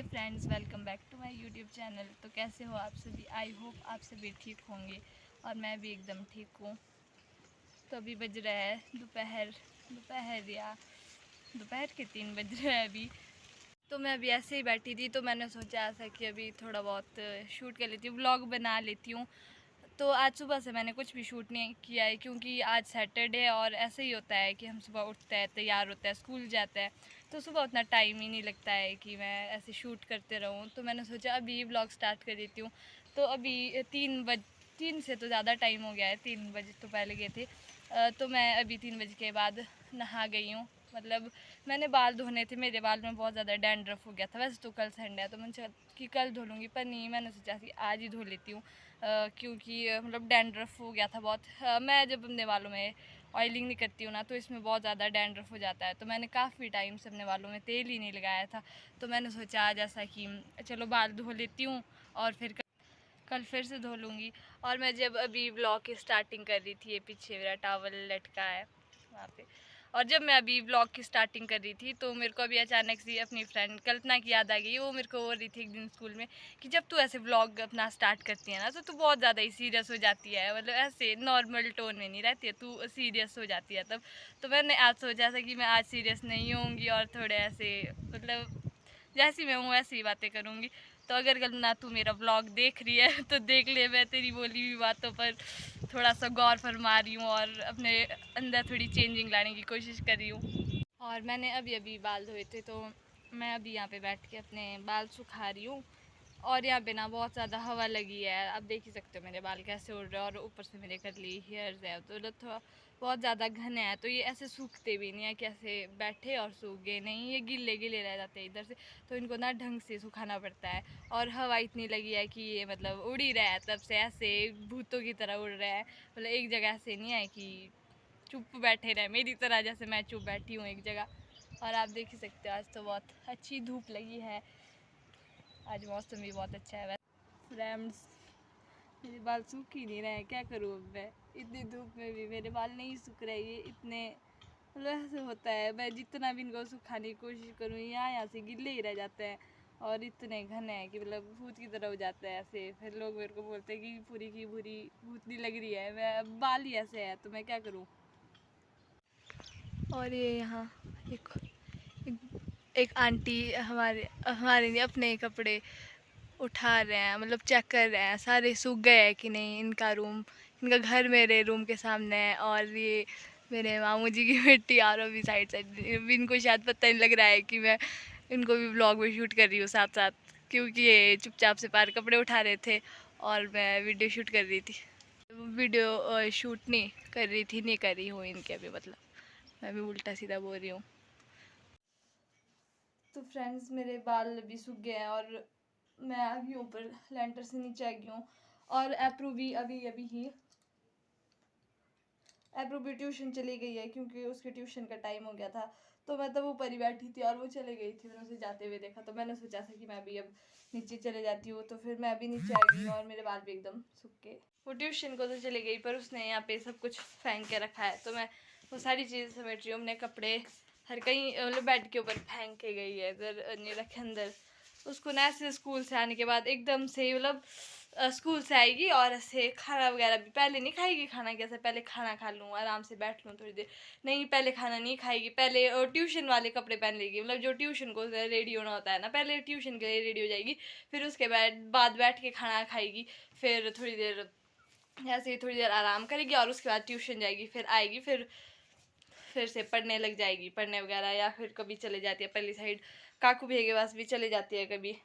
Hey friends, welcome back to my YouTube channel. तो कैसे हो आप सभी? आई होप आप सभी ठीक होंगे और मैं भी एकदम ठीक हूँ। तो अभी बज रहा है दोपहर के 3 बज रहे हैं अभी। तो मैं अभी ऐसे ही बैठी थी तो मैंने सोचा ऐसा कि अभी थोड़ा बहुत शूट कर लेती हूँ, व्लॉग बना लेती हूँ। तो आज सुबह से मैंने कुछ भी शूट नहीं किया है क्योंकि आज सैटरडे है और ऐसे ही होता है कि हम सुबह उठते हैं, तैयार होते हैं, स्कूल जाते हैं, तो सुबह उतना टाइम ही नहीं लगता है कि मैं ऐसे शूट करते रहूँ। तो मैंने सोचा अभी व्लॉग स्टार्ट कर देती हूँ। तो अभी 3 से तो ज़्यादा टाइम हो गया है, 3 बजे तो पहले गए थे। तो मैं अभी 3 बजे के बाद नहा गई हूँ। मतलब मैंने बाल धोने थे, मेरे बाल में बहुत ज़्यादा डैंड्रफ हो गया था। वैसे तो कल संडे है तो मैंने सोचा कि कल धो लूँगी, पर नहीं, मैंने सोचा कि आज ही धो लेती हूँ क्योंकि मतलब डैंड्रफ हो गया था बहुत। मैं जब अपने बालों में ऑयलिंग नहीं करती हूँ ना तो इसमें बहुत ज़्यादा डैंड्रफ हो जाता है। तो मैंने काफ़ी टाइम से अपने बालों में तेल ही नहीं लगाया था। तो मैंने सोचा आज ऐसा कि चलो बाल धो लेती हूँ और फिर कल फिर से धो लूँगी। और मैं जब अभी व्लॉग की स्टार्टिंग कर रही थी, ये पीछे मेरा टॉवल लटका है वहाँ पे, और जब मैं अभी व्लॉग की स्टार्टिंग कर रही थी तो मेरे को अभी अचानक से अपनी फ्रेंड कल्पना की याद आ गई। वो मेरे को बोल रही थी एक दिन स्कूल में कि जब तू ऐसे व्लॉग अपना स्टार्ट करती है ना तो तू बहुत ज़्यादा ही सीरियस हो जाती है, मतलब ऐसे नॉर्मल टोन में नहीं रहती है, तू सीरियस हो जाती है तब। तो मैंने आज सोचा था कि मैं आज सीरियस नहीं होंगी और थोड़े ऐसे मतलब जैसी मैं हूँ वैसी ही बातें करूँगी। तो अगर कल्पना तू मेरा व्लॉग देख रही है तो देख ले, मैं तेरी बोली हुई बातों पर थोड़ा सा गौर फरमा रही हूँ और अपने अंदर थोड़ी चेंजिंग लाने की कोशिश कर रही हूँ। और मैंने अभी अभी बाल धोए थे तो मैं अभी यहाँ पे बैठ के अपने बाल सुखा रही हूँ। और यहाँ पे ना बहुत ज़्यादा हवा लगी है, आप देख ही सकते हो मेरे बाल कैसे उड़ रहे हैं, और ऊपर से मेरे कर्ली हेयर्स है तो थोड़ा बहुत ज़्यादा घने हैं। तो ये ऐसे सूखते भी नहीं है कि ऐसे बैठे और सूख गए, नहीं, ये गिले गिले रह जाते हैं इधर से। तो इनको ना ढंग से सुखाना पड़ता है। और हवा इतनी लगी है कि ये मतलब उड़ ही रहा है, तब से ऐसे भूतों की तरह उड़ रहा है। मतलब एक जगह से नहीं है कि चुप बैठे रहे मेरी तरह, जैसे मैं चुप बैठी हूँ एक जगह। और आप देख ही सकते हो आज तो बहुत अच्छी धूप लगी है, आज मौसम भी बहुत अच्छा है। फ्रेंड्स, मेरे बाल सूख ही नहीं रहे हैं, क्या करूँ अब मैं? इतनी धूप में भी मेरे बाल नहीं सूख रहे, ये इतने मतलब ऐसे होता है, मैं जितना भी इनको सुखाने की कोशिश करूँ यहाँ से गिले ही रह जाते हैं और इतने घने हैं कि मतलब भूत की तरह हो जाता है ऐसे। फिर लोग मेरे को बोलते हैं कि पूरी की पूरी भूतनी लग रही है, मैं बाल ही ऐसे है तो मैं क्या करूँ। और ये यहाँ एक, एक, एक आंटी हमारे हमारे नहीं अपने कपड़े उठा रहे हैं, मतलब चेक कर रहे हैं सारे सूख गए हैं कि नहीं। इनका घर मेरे रूम के सामने है और ये मेरे मामू जी की मिट्टी आ रही भी साइड साइड। इनको शायद पता नहीं लग रहा है कि मैं इनको भी व्लॉग में शूट कर रही हूँ साथ साथ, क्योंकि ये चुपचाप से बाहर कपड़े उठा रहे थे और मैं वीडियो शूट कर रही थी। वीडियो शूट नहीं कर रही थी, नहीं कर रही हूँ इनके अभी, मतलब मैं भी उल्टा सीधा बोल रही हूँ। तो फ्रेंड्स, मेरे बाल अभी सूख गए हैं और मैं आ गई हूँ ऊपर, लेंटर से नीचे आ गई हूँ। और एप्रू भी अभी ही एप्रू भी ट्यूशन चली गई है क्योंकि उसके ट्यूशन का टाइम हो गया था। तो मैं तब ऊपर ही बैठी थी और वो चले गई थी, मैंने उसे जाते हुए देखा तो मैंने सोचा था कि मैं भी अब नीचे चले जाती हूँ। तो फिर मैं अभी नीचे आ गई हूँ और मेरे बाल भी एकदम सूख के। वो ट्यूशन को तो चली गई पर उसने यहाँ पे सब कुछ फेंक के रखा है, तो मैं वो सारी चीज़ें समेट रही हूँ। अपने कपड़े हर कहीं मतलब बेड के ऊपर फेंक के गई है, इधर नहीं रखे अंदर। उसको ना ऐसे स्कूल से आने के बाद एकदम से मतलब स्कूल से आएगी और ऐसे खाना वगैरह भी पहले नहीं खाएगी, खाना कैसे पहले खाना खा लूँ, आराम से बैठ लूँ थोड़ी देर, नहीं पहले खाना नहीं खाएगी, पहले ट्यूशन वाले कपड़े पहन लेगी, मतलब जो ट्यूशन को रेडी होना होता है ना, पहले ट्यूशन के लिए रेडी हो जाएगी, फिर उसके बाद बैठ के खाना खाएगी, फिर थोड़ी देर ऐसे ही थोड़ी देर आराम करेगी और उसके बाद ट्यूशन जाएगी, फिर आएगी, फिर से पढ़ने लग जाएगी, पढ़ने वगैरह, या फिर कभी चले जाती है पहली साइड काकू भैया के पास भी चले जाती है कभी।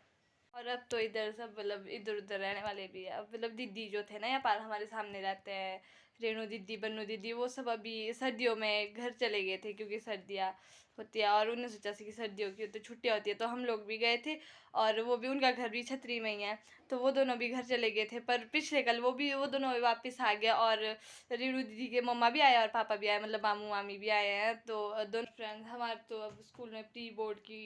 और अब तो इधर सब मतलब इधर उधर रहने वाले भी है, अब मतलब दीदी जो थे ना यहाँ पर हमारे सामने रहते हैं, रेणु दीदी, बन्नू दीदी, वो सब अभी सर्दियों में घर चले गए थे क्योंकि सर्दियाँ होती है और उन्हें सोचा कि सर्दियों की तो छुट्टियाँ होती है, तो हम लोग भी गए थे। और वो भी, उनका घर भी छतरी में ही है, तो वो दोनों भी घर चले गए थे। पर पिछले कल वो दोनों भी वापस आ गया और रेणु दीदी के मम्मा भी आए और पापा भी आए, मतलब मामू मामी भी आए हैं। तो दोनों फ्रेंड्स हमारे तो अब स्कूल में प्री बोर्ड की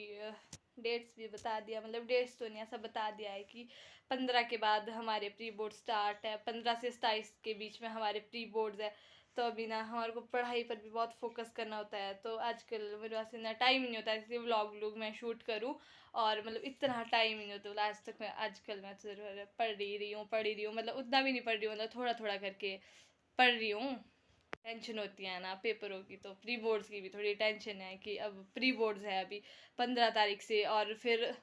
डेट्स भी बता दिया, मतलब डेट्स तो नहीं, ऐसा बता दिया है कि 15 के बाद हमारे प्री बोर्ड स्टार्ट है, 15 से 27 के बीच में हमारे प्री बोर्ड्स है। तो अभी ना हमारे को पढ़ाई पर भी बहुत फोकस करना होता है, तो आजकल मेरे पास इतना टाइम नहीं होता है इसलिए व्लॉग मैं शूट करूँ, और मतलब इतना टाइम ही नहीं होता। मतलब आज तक मैं आजकल मैं सिर्फ पढ़ ही रही हूँ, मतलब उतना भी नहीं पढ़ रही हूँ, मतलब थोड़ा थोड़ा करके पढ़ रही हूँ। टेंशन होती है ना पेपरों की, तो प्री बोर्ड्स की भी थोड़ी टेंशन है कि अब प्री बोर्ड्स है अभी 15 तारीख से, और फिर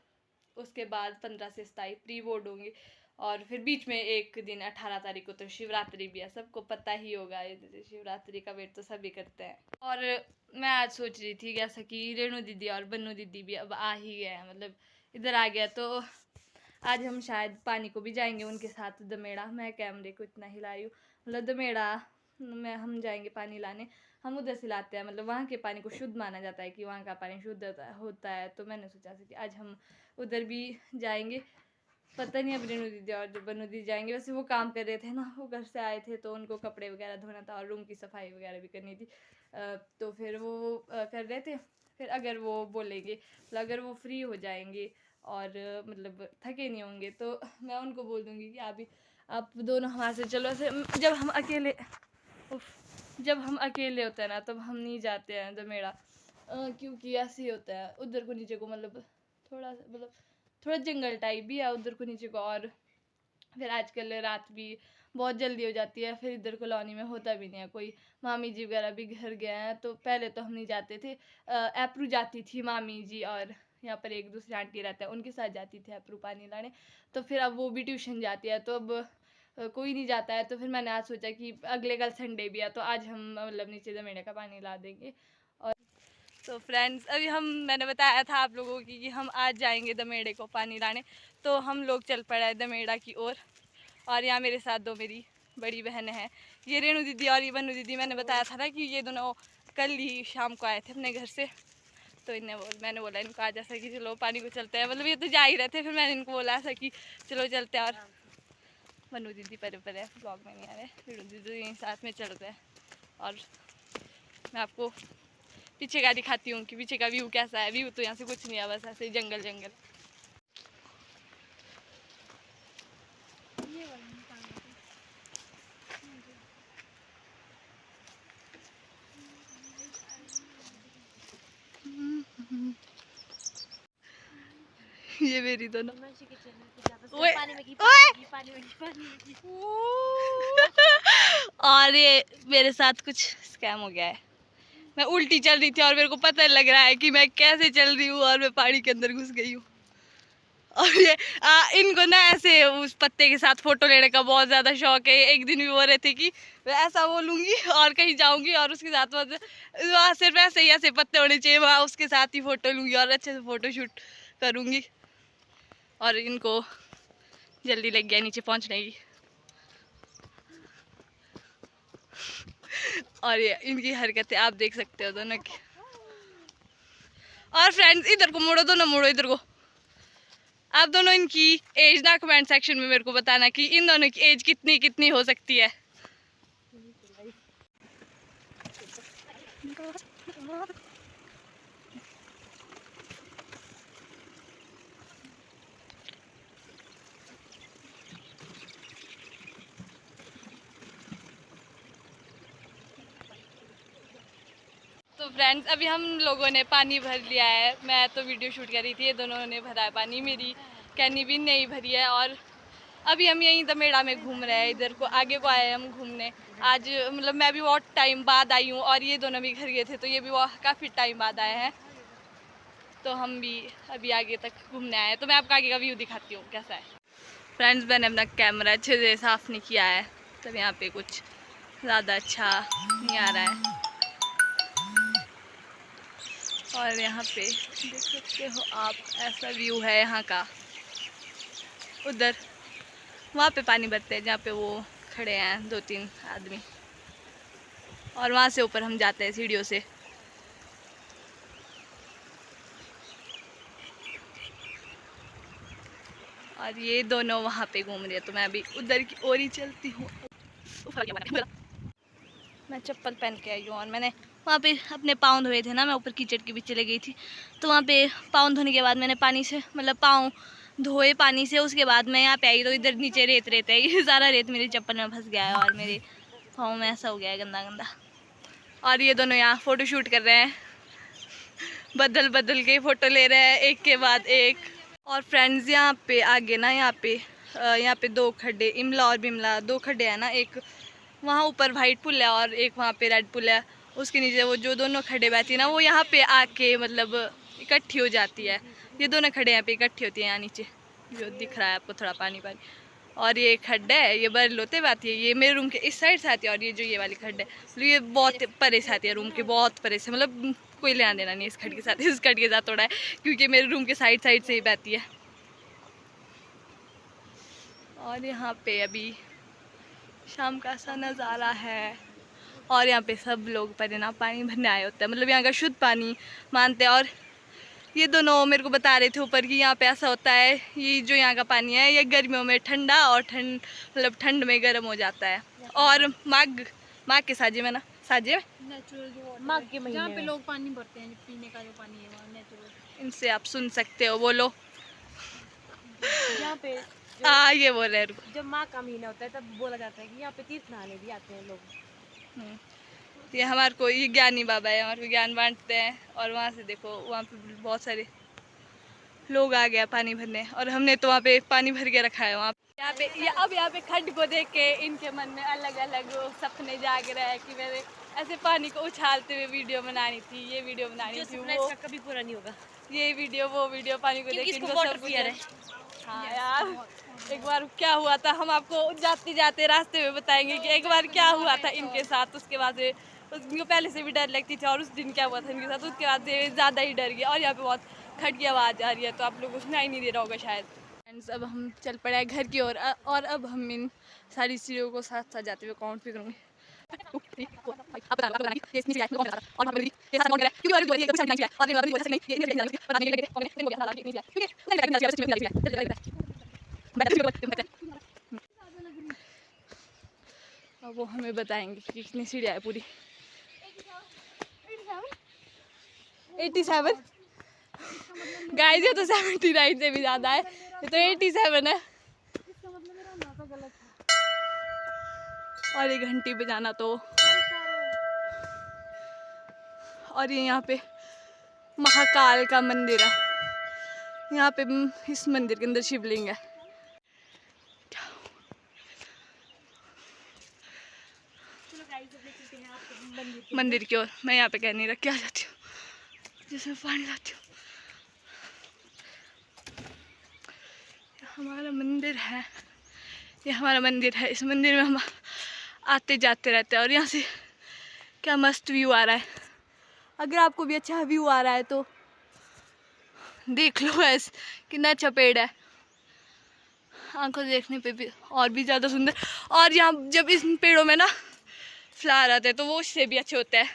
उसके बाद 15 से 27 प्री बोर्ड होंगे, और फिर बीच में एक दिन 18 तारीख को तो शिवरात्रि भी है, सबको पता ही होगा, शिवरात्रि का वेट तो सभी करते हैं। और मैं आज सोच रही थी जैसा कि रेणु दीदी और बन्नू दीदी भी अब आ ही गए हैं, मतलब इधर आ गया, तो आज हम शायद पानी को भी जाएंगे उनके साथ दमेड़ा। मैं कैमरे को इतना हिला रही हूँ, मतलब दमेड़ा में हम जाएंगे पानी लाने, हम उधर से लाते हैं, मतलब वहाँ के पानी को शुद्ध माना जाता है कि वहाँ का पानी शुद्ध होता है, तो मैंने सोचा था कि आज हम उधर भी जाएंगे। पता नहीं अब रेणु दीदी और जो बन्नू दीदी जाएंगे, वैसे वो काम कर रहे थे ना, वो घर से आए थे तो उनको कपड़े वगैरह धोना था और रूम की सफाई वगैरह भी करनी थी, तो फिर वो कर रहे थे। फिर अगर वो बोलेंगे, मतलब अगर वो फ्री हो जाएंगे और मतलब थके नहीं होंगे, तो मैं उनको बोल दूँगी कि आप दोनों हमारे से चलो। ऐसे जब हम अकेले होते हैं ना तब हम नहीं जाते हैं दमेड़ा, क्योंकि ऐसे ही होता है उधर को नीचे को, मतलब थोड़ा जंगल टाइप भी है उधर को नीचे को, और फिर आजकल रात भी बहुत जल्दी हो जाती है, फिर इधर कॉलोनी में होता भी नहीं है कोई। मामी जी वगैरह भी घर गए हैं, तो पहले तो हम नहीं जाते थे, एप्रू जाती थी मामी जी, और यहाँ पर एक दूसरे आंटी रहते हैं उनके साथ जाती थी एप्रू पानी लाने, तो फिर अब वो भी ट्यूशन जाती है, तो अब कोई नहीं जाता है। तो फिर मैंने आज सोचा कि अगले कल संडे भी है, तो आज हम मतलब नीचे दमेड़े का पानी ला देंगे। और तो फ्रेंड्स अभी मैंने बताया था आप लोगों की कि हम आज जाएंगे दमेड़े को पानी लाने, तो हम लोग चल पड़े हैं दमेड़ा की ओर। और यहाँ मेरे साथ दो मेरी बड़ी बहन है, ये रेणु दीदी और ये बन्नू दीदी। मैंने बताया था ना कि ये दोनों कल ही शाम को आए थे अपने घर से, तो मैंने बोला इनको आज ऐसा कि चलो पानी को चलते हैं, मतलब ये तो जा ही रहे थे, फिर मैंने इनको बोला ऐसा कि चलो चलते हैं। और बन्नू दीदी पर है, ब्लॉग में नहीं आ रहे, रेणु दीदी साथ में चल रहे हैं। और मैं आपको पीछे का दिखाती हूँ कि पीछे का व्यू कैसा है। व्यू तो यहाँ से कुछ नहीं है, बस ऐसे ही जंगल जंगल। ये मेरी दोनों और ये मेरे साथ कुछ स्कैम हो गया है। मैं उल्टी चल रही थी और मेरे को पता लग रहा है कि मैं कैसे चल रही हूँ, और मैं पानी के अंदर घुस गई हूँ। और ये इनको ना ऐसे उस पत्ते के साथ फोटो लेने का बहुत ज़्यादा शौक है। एक दिन भी बोल रहे थे कि मैं ऐसा बोलूँगी और कहीं जाऊँगी और उसके साथ वहाँ सिर्फ ऐसे ही ऐसे पत्ते होने चाहिए, वहाँ उसके साथ ही फ़ोटो लूँगी और अच्छे से फ़ोटो शूट करूँगी। और इनको जल्दी लग गया नीचे पहुँचने की। और ये इनकी हरकतें आप देख सकते हो दोनों की। और फ्रेंड्स इधर को मुड़ो, दोनों मुड़ो इधर को। आप दोनों इनकी एज ना कमेंट सेक्शन में मेरे को बताना कि इन दोनों की एज कितनी कितनी हो सकती है। तो फ्रेंड्स अभी हम लोगों ने पानी भर लिया है। मैं तो वीडियो शूट कर रही थी, ये दोनों ने भरा है पानी, मेरी कैनी भी नहीं भरी है। और अभी हम यहीं दमेड़ा में घूम रहे हैं, इधर को आगे को आए हम घूमने। आज मतलब मैं भी बहुत टाइम बाद आई हूँ, और ये दोनों भी घर गए थे, तो ये भी काफ़ी टाइम बाद आए हैं। तो हम भी अभी आगे तक घूमने आए हैं, तो मैं आपको आगे का व्यू दिखाती हूँ कैसा है। फ्रेंड्स मैंने अपना कैमरा अच्छे से साफ़ नहीं किया है, तब यहाँ पे कुछ ज़्यादा अच्छा नहीं आ रहा है। और यहाँ पे देख सकते हो आप, ऐसा व्यू है यहाँ का। उधर वहाँ पे पानी भरते हैं जहाँ पे वो खड़े हैं 2-3 आदमी, और वहाँ से ऊपर हम जाते हैं सीढ़ियों से। और ये दोनों वहाँ पे घूम रहे हैं, तो मैं अभी उधर की ओर ही चलती हूँ। मैं चप्पल पहन के आई हूँ, और मैंने वहाँ पे अपने पाँव धोए थे ना, मैं ऊपर कीचड़ के बीच चले गई थी, तो वहाँ पे पाँव धोने के बाद मैंने पानी से मतलब पाँव धोए पानी से, उसके बाद मैं यहाँ पे आई तो इधर नीचे रेत है, ये सारा रेत मेरी चप्पल में फंस गया है और मेरे पाँव में ऐसा हो गया है गंदा गंदा। और ये दोनों यहाँ फ़ोटो शूट कर रहे हैं, बदल बदल के फ़ोटो ले रहे हैं एक के बाद एक। और फ्रेंड्स यहाँ पे आगे ना, यहाँ पे 2 खड्डे, इमला और बिमला 2 खड्डे हैं ना, एक वहाँ ऊपर वाइट पुल है और एक वहाँ पे रेड पुल है। उसके नीचे वो जो दोनों खड्डे बहती है ना, वो यहाँ पे आके मतलब इकट्ठी हो जाती है। ये दोनों खड्डे यहाँ पे इकट्ठी होती है यहाँ नीचे, जो दिख रहा है आपको थोड़ा पानी पानी। और ये खड्डा है, ये बरल होते हुए आती है, ये मेरे रूम के इस साइड से आती है। और ये जो ये वाली खड्डा है, तो ये बहुत परे से आती है, रूम के बहुत परे से, मतलब कोई लेना देना नहीं इस खड्ड के साथ, इस खड्ड के साथ थोड़ा है, क्योंकि मेरे रूम के साइड से ही बहती है। और यहाँ पे अभी शाम का सा नज़ारा है और यहाँ पे सब लोग पहले ना पानी भरने आए होते हैं, मतलब यहाँ का शुद्ध पानी मानते हैं। और ये दोनों मेरे को बता रहे थे ऊपर कि यहाँ पे ऐसा होता है, ये जो यहाँ का पानी है ये गर्मियों में ठंडा और मतलब ठंड में गर्म हो जाता है। और माघ के साजे में ना, साजे में नेचुरल माघ के महीने जहाँ पे लोग पानी भरते हैं, पीने का जो पानी है वहाँ नेचुरल। इनसे आप सुन सकते हो, बोलो। यहाँ पे ये बोल रहे हैं। जब माघ का महीना होता है तब बोला जाता है कि यहाँ पे तीर्थ नहाने भी आते हैं लोग। ये हमारे को ये ज्ञानी बाबा है, हमारे को ज्ञान बांटते हैं। और वहाँ से देखो, वहाँ पे बहुत सारे लोग आ गए पानी भरने, और हमने तो वहाँ पे पानी भर के रखा है वहाँ पे। अब यहाँ पे खड्ड को देख के इनके मन में अलग अलग सपने जाग रहे हैं कि मेरे ऐसे पानी को उछालते हुए वीडियो बनानी थी, ये वीडियो बनानी थी, वो कभी पूरा नहीं होगा, ये वीडियो वो वीडियो, पानी को देख के इनको सब कुछ है। हाँ यार, एक बार क्या हुआ था हम आपको जाते जाते रास्ते में बताएंगे कि एक बार क्या हुआ था इनके साथ। उसके बाद उनको पहले से भी डर लगती थी, और उस दिन क्या हुआ था इनके साथ, उसके बाद ज़्यादा ही डर गया। और यहाँ पे बहुत खट की आवाज़ आ रही है, तो आप लोगों को सुनाई नहीं दे रहा होगा शायद। फ्रेंड्स, अब हम चल पड़े हैं घर की ओर, और अब हम इन सारी चीज़ों को साथ साथ जाते हुए काउंट भी करूँगी। अब वो हमें बताएंगे कि कितनी सीढ़ियाँ है पूरी। 87 गाइस, ये तो 79 से भी ज़्यादा है, ये तो 87 है। और ये घंटी बजाना तो, और ये यहाँ पे महाकाल का मंदिर है, यहाँ पे इस मंदिर के अंदर शिवलिंग है। मंदिर की ओर मैं यहाँ पे कह नहीं रख के आ जाती हूँ, जिसमें पानी लाती हूँ। हमारा मंदिर है, ये हमारा मंदिर है। इस मंदिर में हम आते जाते रहते हैं, और यहाँ से क्या मस्त व्यू आ रहा है। अगर आपको भी अच्छा व्यू आ रहा है तो देख लो, ऐसे कितना अच्छा पेड़ है, आंखों से देखने पे भी और भी ज़्यादा सुंदर। और यहाँ जब इस पेड़ों में ना फ्लावर आते हैं तो वो उससे भी अच्छे होते हैं।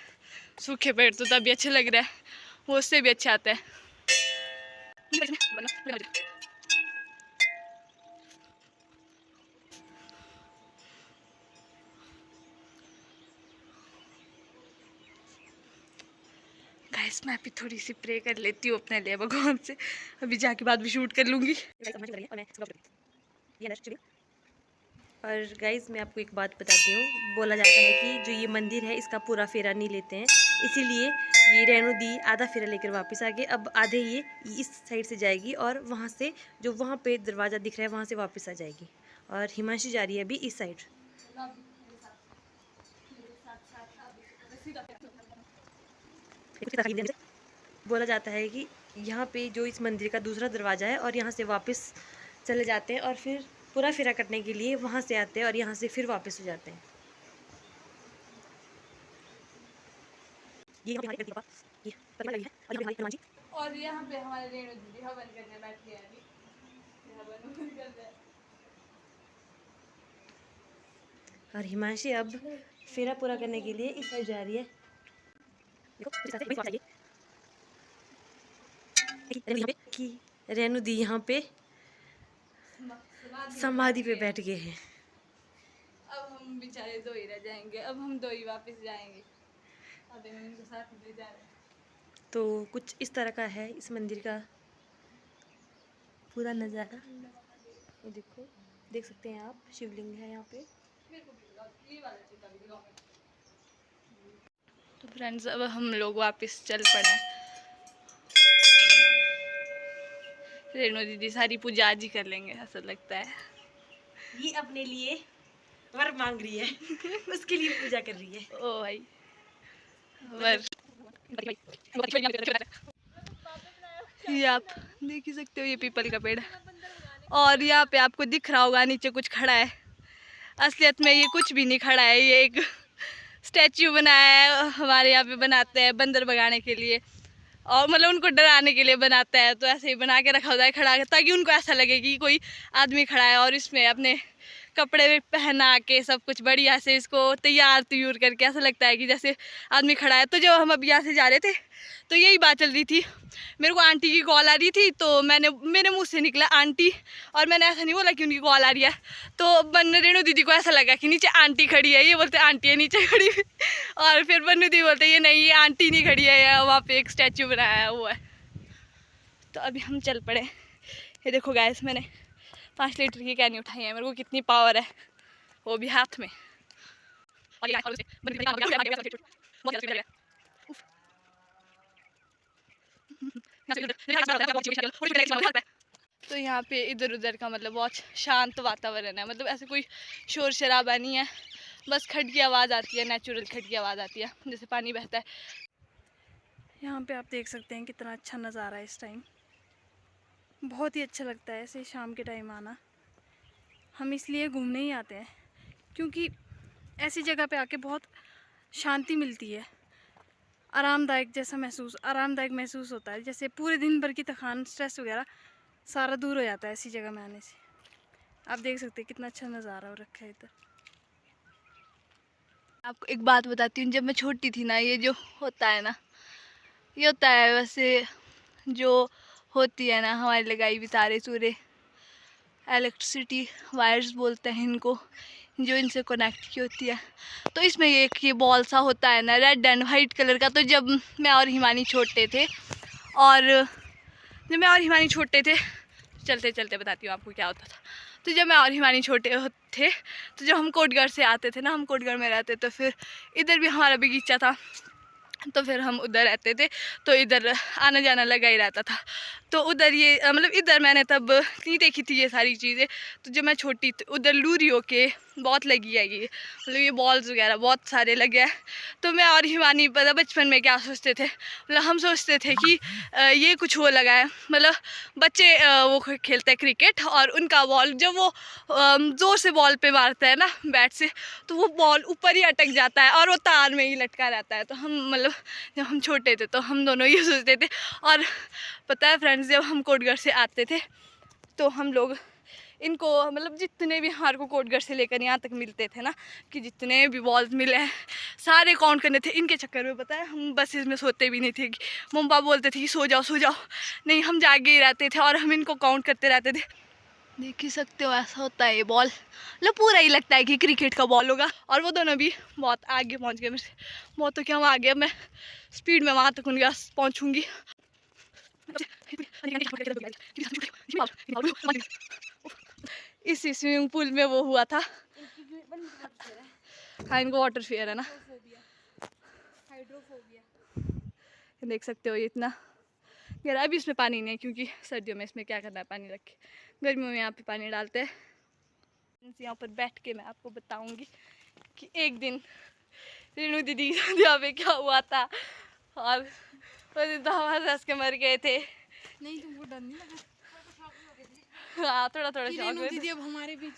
सूखे पेड़ तो तभी अच्छे लग रहे हैं, वो उससे भी अच्छे आते हैं। गाइस, मैं अभी थोड़ी सी प्रे कर लेती हूँ अपने लिए भगवान से, अभी जाके बाद भी शूट कर लूँगी। और गाइज मैं आपको एक बात बताती हूँ, बोला जाता है कि जो ये मंदिर है इसका पूरा फेरा नहीं लेते हैं, इसीलिए ये रेणु दी आधा फेरा लेकर वापस आ गए। अब आधे ये इस साइड से जाएगी और वहाँ से जो वहाँ पे दरवाज़ा दिख रहा है वहाँ से वापस आ जाएगी। और हिमांशी जा रही है अभी इस साइड। बोला जाता है कि यहाँ पे जो इस मंदिर का दूसरा दरवाज़ा है, और यहाँ से वापस चले जाते हैं और फिर पूरा फेरा कटने के लिए वहाँ से आते हैं और यहाँ से फिर वापस हो जाते हैं। ये यहाँ पे ये लगी है, और यहाँ पे हनुमान जी, और यहाँ पे हमारे रेणु दीदी हवन करने बैठी है अभी, हवन कर रहे हैं। और हिमांशी अब फेरा पूरा करने के लिए इस साइड जा रही है। देखो कि रेणु दी यहाँ पे समाधि पे बैठ गए हैं। अब हम बेचारे 2 ही रह जाएंगे, अब हम 2 ही वापस जाएंगे, अब हम उनके साथ ले जा रहे हैं। तो कुछ इस तरह का है इस मंदिर का पूरा नज़ारा। ये देखो, देख सकते हैं आप, शिवलिंग है यहाँ पे। तो फ्रेंड्स अब हम लोग वापस चल पड़े। रेणु दीदी सारी पूजा आज ही कर लेंगे ऐसा लगता है। ये अपने लिए वर मांग रही है उसके लिए पूजा कर रही है। ओ भाई वर। ये आप देख ही सकते हो, ये पीपल का पेड़ है और यहाँ पे आपको दिख रहा होगा नीचे कुछ खड़ा है। असलियत में ये कुछ भी नहीं खड़ा है, ये एक स्टैच्यू बनाया है। हमारे यहाँ पे बनाते हैं बंदर भगाने के लिए और मतलब उनको डराने के लिए बनाता है, तो ऐसे ही बना के रखा होता है खड़ा, ताकि उनको ऐसा लगे कि कोई आदमी खड़ा है। और इसमें अपने कपड़े पहना के सब कुछ बढ़िया से इसको तैयार तैयार करके ऐसा लगता है कि जैसे आदमी खड़ा है। तो जब हम अभी यहाँ से जा रहे थे तो यही बात चल रही थी, मेरे को आंटी की कॉल आ रही थी, तो मेरे मुंह से निकला आंटी, और मैंने ऐसा नहीं बोला कि उनकी कॉल आ रही है। तो रेणु दीदी को ऐसा लगा कि नीचे आंटी खड़ी है, ये बोलते आंटी है नीचे खड़ी हुई, और फिर बन्नू दीदी बोलते ये नहीं, ये आंटी नहीं खड़ी है, ये वहाँ पे एक स्टैचू बनाया हुआ है। तो अभी हम चल पड़े। ये देखो गाइस, मैंने 5 लीटर की कैनी उठाई है, मेरे को कितनी पावर है, वो भी हाथ में। तो यहाँ पे इधर उधर का मतलब बहुत शांत वातावरण है, मतलब ऐसे कोई शोर शराबा नहीं है, बस खड़ की आवाज़ आती है, नेचुरल खड़ की आवाज़ आती है जैसे पानी बहता है। यहाँ पे आप देख सकते हैं कितना अच्छा नज़ारा है इस टाइम, बहुत ही अच्छा लगता है ऐसे शाम के टाइम आना। हम इसलिए घूमने ही आते हैं क्योंकि ऐसी जगह पे आके बहुत शांति मिलती है, आरामदायक महसूस होता है, जैसे पूरे दिन भर की थकान, स्ट्रेस वगैरह सारा दूर हो जाता है ऐसी जगह में आने से। आप देख सकते हैं कितना अच्छा नज़ारा हो रखा है इधर। आपको एक बात बताती हूँ, जब मैं छोटी थी ना, ये जो होता है ना, ये होता है वैसे जो होती है ना हमारी लगाई हुई तारे सूरे, इलेक्ट्रिसिटी वायर्स बोलते हैं इनको, जो इनसे कनेक्ट की होती है। तो इसमें ये बॉल सा होता है ना, रेड एंड वाइट कलर का। तो जब मैं और हिमानी छोटे थे, चलते चलते बताती हूँ आपको क्या होता था। तो जब मैं और हिमानी छोटे थे, तो जब हम कोटगढ़ से आते थे ना, हम कोटगढ़ में रहते, तो फिर इधर भी हमारा बगीचा था, तो फिर हम उधर रहते थे, तो इधर आना जाना लगा ही रहता था। तो उधर ये मतलब इधर मैंने तब नहीं देखी थी ये सारी चीज़ें। तो जब मैं छोटी उधर लूरी होके बहुत लगी है, ये मतलब ये बॉल्स वगैरह बहुत सारे लगे हैं। तो मैं और हिमानी पता बचपन में क्या सोचते थे, मतलब हम सोचते थे कि ये कुछ वो लगा है, मतलब बच्चे वो खेलते हैं क्रिकेट, और उनका बॉल जब वो ज़ोर से बॉल पे मारता है ना बैट से, तो वो बॉल ऊपर ही अटक जाता है और वो तार में ही लटका रहता है। तो हम मतलब जब हम छोटे थे तो हम दोनों ये सोचते थे। और पता है फ्रेंड्स, जब हम कोटगढ़ से आते थे तो हम लोग इनको मतलब जितने भी हमारे को कोटगढ़ से लेकर यहाँ तक मिलते थे ना, कि जितने भी बॉल्स मिले हैं सारे काउंट करने थे। इनके चक्कर में पता है हम बसेस में सोते भी नहीं थे, कि मम्मा बोलते थे कि सो जाओ, नहीं हम जागे ही रहते थे और हम इनको काउंट करते रहते थे। देख ही सकते हो ऐसा होता है ये बॉल, मतलब पूरा ही लगता है कि क्रिकेट का बॉल होगा। और वो दोनों भी बहुत आगे पहुँच गए मेरे से, बहुत तो क्या हम आगे, मैं स्पीड में वहाँ तक उनके पास पहुँचूँगी। इसी स्विमिंग पूल में वो हुआ था, हाँ इनको वाटर फेयर है ना, देख सकते हो ये इतना गहरा। अभी इसमें पानी नहीं है क्योंकि सर्दियों में इसमें क्या करना है पानी रख के, गर्मियों में यहाँ पे पानी डालते हैं। यहाँ पर बैठ के मैं आपको बताऊंगी कि एक दिन रेणु दीदी यहाँ पे क्या हुआ था, और हमारे हंस के मर गए थे। नहीं तुमको डर नहीं लगा? हाँ थोड़ा शौक हुआ दीदी अब हमारे बीच।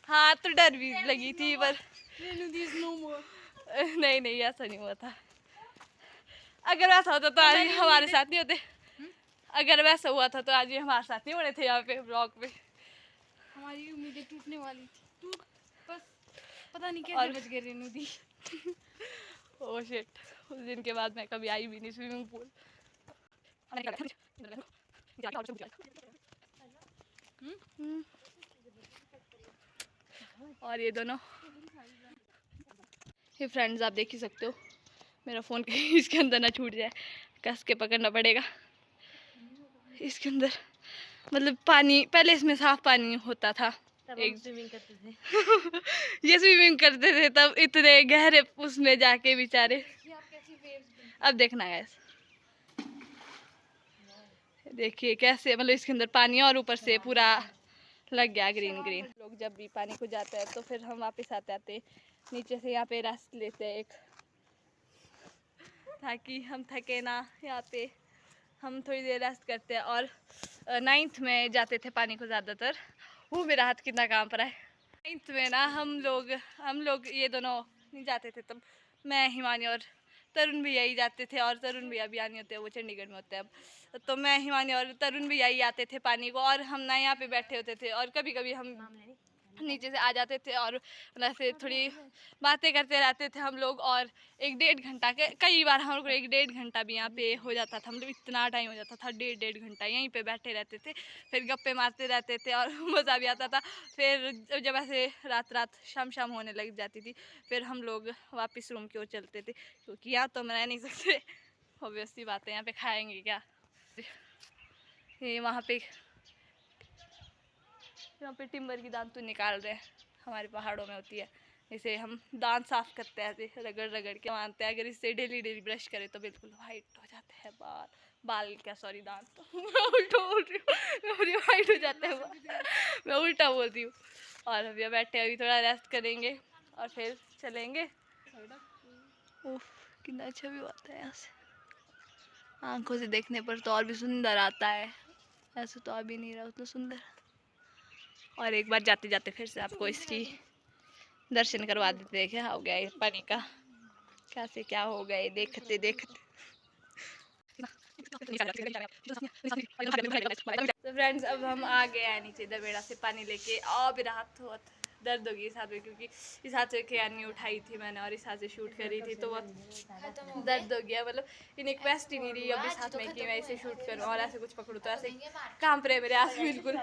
हाँ तो डर भी लगी थी, पर रेणु दी इज नो मोर। नहीं ऐसा नहीं हुआ था। अगर वैसा होता तो आज हमारे साथ नहीं होते, अगर वैसा हुआ था तो आज ये हमारे साथ नहीं होने थे यहाँ पे ब्लॉग पे। हमारी उम्मीदें टूटने वाली थी, बस पता नहीं कैसे बच गए रेणु दी। ओह शिट, उस दिन के बाद मैं कभी आई भी नहीं स्विमिंग पूल। और ये दोनों ये फ्रेंड्स आप देख ही सकते हो, मेरा फ़ोन कहीं इसके अंदर ना छूट जाए, कस के पकड़ना पड़ेगा। इसके अंदर मतलब पानी, पहले इसमें साफ़ पानी होता था, एक स्विमिंग करते थे। ये स्विमिंग करते थे तब इतने गहरे उसमें जाके बेचारे। अब देखना है, देखिए कैसे मतलब इसके अंदर पानी है और ऊपर से पूरा लग गया ग्रीन ग्रीन। लोग जब भी पानी को जाते हैं तो फिर हम वापस आते नीचे से यहाँ पे रेस्ट लेते हैं एक, ताकि हम थके ना। यहाँ पे हम थोड़ी देर रेस्ट करते हैं। और 9th में जाते थे पानी को ज़्यादातर। वो मेरा हाथ कितना काम पर है। 9th में ना हम लोग ये दोनों नहीं जाते थे तब। मैं, हिमानी और तरुण भैया ही जाते थे। और तरुण भैया भी नहीं होते, वो चंडीगढ़ में होते हैं अब। तो मैं, हिमानी और तरुण भैया ही आते थे पानी को, और हम ना यहाँ पे बैठे होते थे। और कभी कभी हम नीचे से आ जाते थे और ऐसे थोड़ी बातें करते रहते थे हम लोग। और 1-1.5 घंटा के कई बार हम लोग 1-1.5 घंटा भी यहाँ पे हो जाता था। मतलब इतना टाइम हो जाता था, 1.5 घंटा यहीं पे बैठे रहते थे। फिर गप्पे मारते रहते थे और मज़ा भी आता था। फिर जब ऐसे रात शाम होने लग जाती थी, फिर हम लोग वापस रूम की ओर चलते थे, क्योंकि यहाँ तो हम रह नहीं सकते। ऑब्वियसली बात है, यहाँ पे खाएँगे क्या। ये वहाँ पे टिम्बर की दांत तो निकाल रहे हैं, हमारे पहाड़ों में होती है। इसे हम दांत साफ करते हैं, ऐसे रगड़ के मानते हैं। अगर इससे डेली डेली ब्रश करें तो बिल्कुल वाइट हो जाते हैं बाल क्या, सॉरी दांत। मैं उल्टा बोल रही हूँ, वाइट हो जाता है बाल, मैं उल्टा बोल रही हूँ। और अभी बैठे, अभी थोड़ा रेस्ट करेंगे और फिर चलेंगे। उफ, कितना अच्छा व्यू आता है यहाँ से। आंखों से देखने पर तो और भी सुंदर आता है, ऐसे तो अभी नहीं रहा उतना सुंदर। और एक बार जाते जाते फिर से आपको इसकी दर्शन करवा देते हैं। क्या हो गया ये पानी का, कैसे क्या हो गए देखते देखते। तो फ्रेंड्स, अब हम आ गए हैं नीचे दरबेड़ा से पानी लेके। अब रात बहुत दर्द होगी इस हाथ में, क्योंकि इस हाथ से कैनी उठाई थी मैंने और इस हाथ से शूट करी थी, तो बहुत दर्द हो गया। मतलब इन्हें कैपेसिटी नहीं रही अब इस हाथ में कि मैं इसे शूट करूँ और ऐसे कुछ पकड़ूँ, तो ऐसे काम पर है मेरे हाथ बिल्कुल।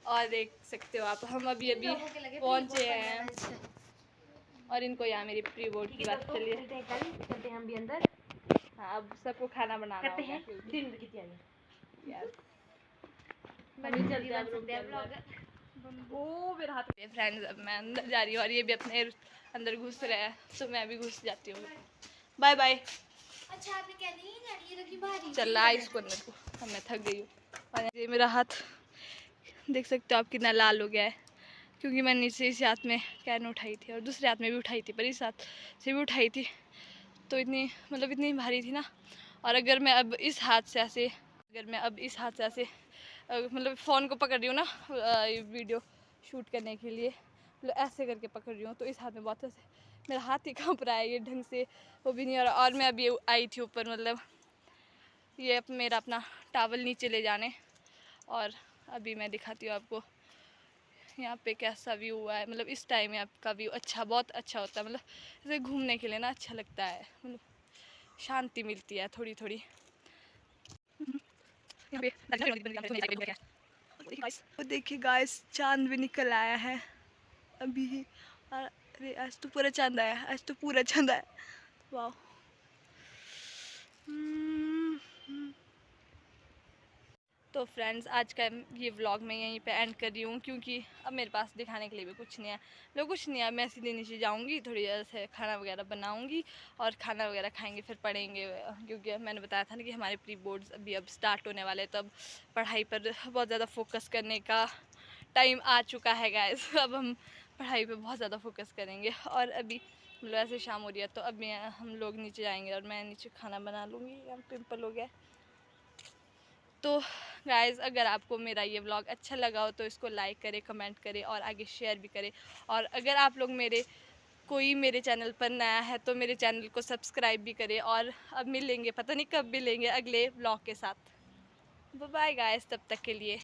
और देख सकते हो आप, हम अभी पहुँचे हैं और इनको यहाँ मेरी प्री बोर्ड की बात चलिए चलते हैं हम भी अंदर। हाँ, अब सबको खाना बनाना करते हैं होगा। दिन की तैयारी। ओ मेरा हाथ। फ्रेंड्स, अब मैं अंदर जा रही हूँ और ये भी अपने अंदर घुस रहे हैं, तो मैं भी घुस जाती हूँ। Bye bye. अच्छा, आपने क्या नहीं चल रहा है इसको अंदर को, अब मैं थक गई हूँ। और ये मेरा हाथ देख सकते हो आप कितना लाल हो गया है, क्योंकि मैंने नीचे इस हाथ में कैन उठाई थी और दूसरे हाथ में भी उठाई थी, पर इस हाथ से भी उठाई थी तो इतनी भारी थी ना। और अगर मैं अब इस हाथ से ऐसे मतलब फ़ोन को पकड़ रही हूँ ना वीडियो शूट करने के लिए, मतलब ऐसे करके पकड़ रही हूँ, तो इस हाथ में बहुत ऐसे मेरा हाथ ही कांप रहा है, ये ढंग से वो भी नहीं हो रहा। और मैं अभी आई थी ऊपर, मतलब ये मेरा अपना टावल नीचे ले जाने। और अभी मैं दिखाती हूँ आपको यहाँ पे कैसा व्यू हुआ है। मतलब इस टाइम में आपका व्यू बहुत अच्छा होता है। मतलब ऐसे घूमने के लिए ना अच्छा लगता है, मतलब शांति मिलती है थोड़ी थोड़ी। वो देखिए गाइस, चांद भी निकल आया है अभी ही। अरे आज तो पूरा चांद आया, वाह। तो फ्रेंड्स, आज का ये व्लॉग मैं यहीं पे एंड कर रही हूँ, क्योंकि अब मेरे पास दिखाने के लिए भी कुछ नहीं है। मैं सीधे नीचे जाऊँगी, थोड़ी देर से खाना वगैरह बनाऊँगी और खाना वगैरह खाएंगे, फिर पढ़ेंगे। क्योंकि मैंने बताया था ना कि हमारे प्री बोर्ड्स अभी अब स्टार्ट होने वाले, तो अब पढ़ाई पर बहुत ज़्यादा फोकस करने का टाइम आ चुका है गाइस। अब हम पढ़ाई पर बहुत ज़्यादा फोकस करेंगे। और अभी मतलब ऐसे शाम हो रही है, तो अब हम लोग नीचे जाएंगे और मैं नीचे खाना बना लूँगी। यहाँ पिंपल हो गया। तो गाइज़, अगर आपको मेरा ये व्लॉग अच्छा लगा हो तो इसको लाइक करें, कमेंट करें और आगे शेयर भी करें। और अगर आप लोग मेरे चैनल पर नया है तो मेरे चैनल को सब्सक्राइब भी करें। और अब मिलेंगे, पता नहीं कब मिलेंगे अगले व्लॉग के साथ। बाय गाइज़, तब तक के लिए।